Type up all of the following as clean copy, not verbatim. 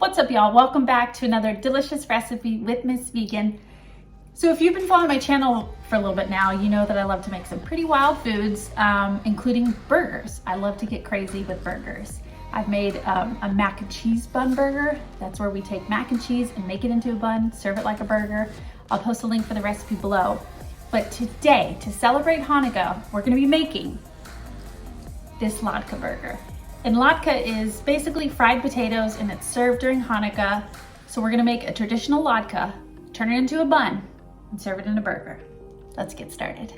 What's up, y'all? Welcome back to another delicious recipe with Miss Vegan. So if you've been following my channel for a little bit now, you know that I love to make some pretty wild foods, including burgers. I love to get crazy with burgers. I've made a mac and cheese bun burger. That's where we take mac and cheese and make it into a bun, serve it like a burger. I'll post a link for the recipe below. But today, to celebrate Hanukkah, we're gonna be making this latke burger. And latke is basically fried potatoes and it's served during Hanukkah. So we're gonna make a traditional latke, turn it into a bun, and serve it in a burger. Let's get started.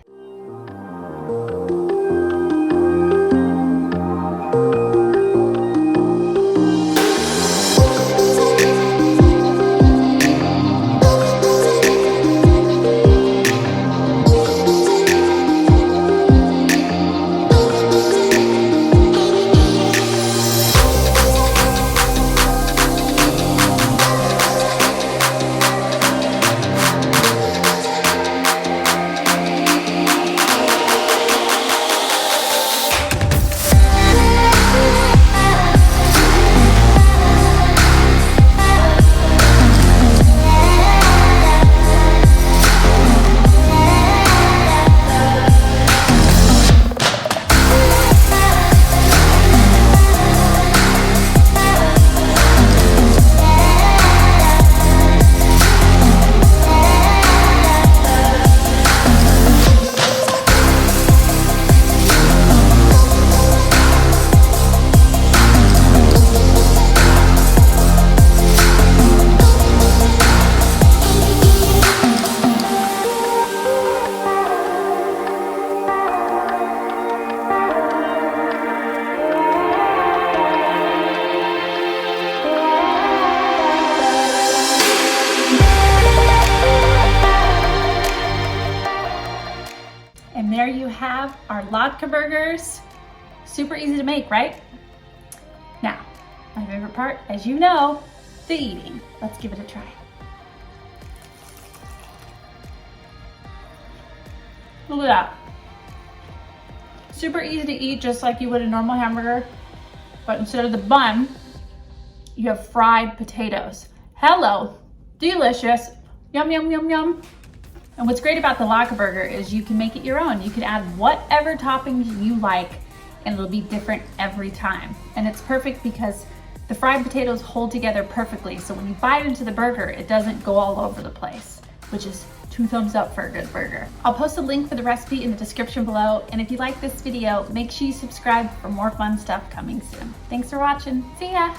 And there you have our latke burgers. Super easy to make, right? Now, my favorite part, as you know, the eating. Let's give it a try. Look at that. Super easy to eat, just like you would a normal hamburger, but instead of the bun, you have fried potatoes. Hello, delicious. Yum, yum, yum, yum. And what's great about the latke burger is you can make it your own. You can add whatever toppings you like and it'll be different every time. And it's perfect because the fried potatoes hold together perfectly. So when you bite into the burger, it doesn't go all over the place, which is 2 thumbs up for a good burger. I'll post a link for the recipe in the description below. And if you like this video, make sure you subscribe for more fun stuff coming soon. Thanks for watching. See ya.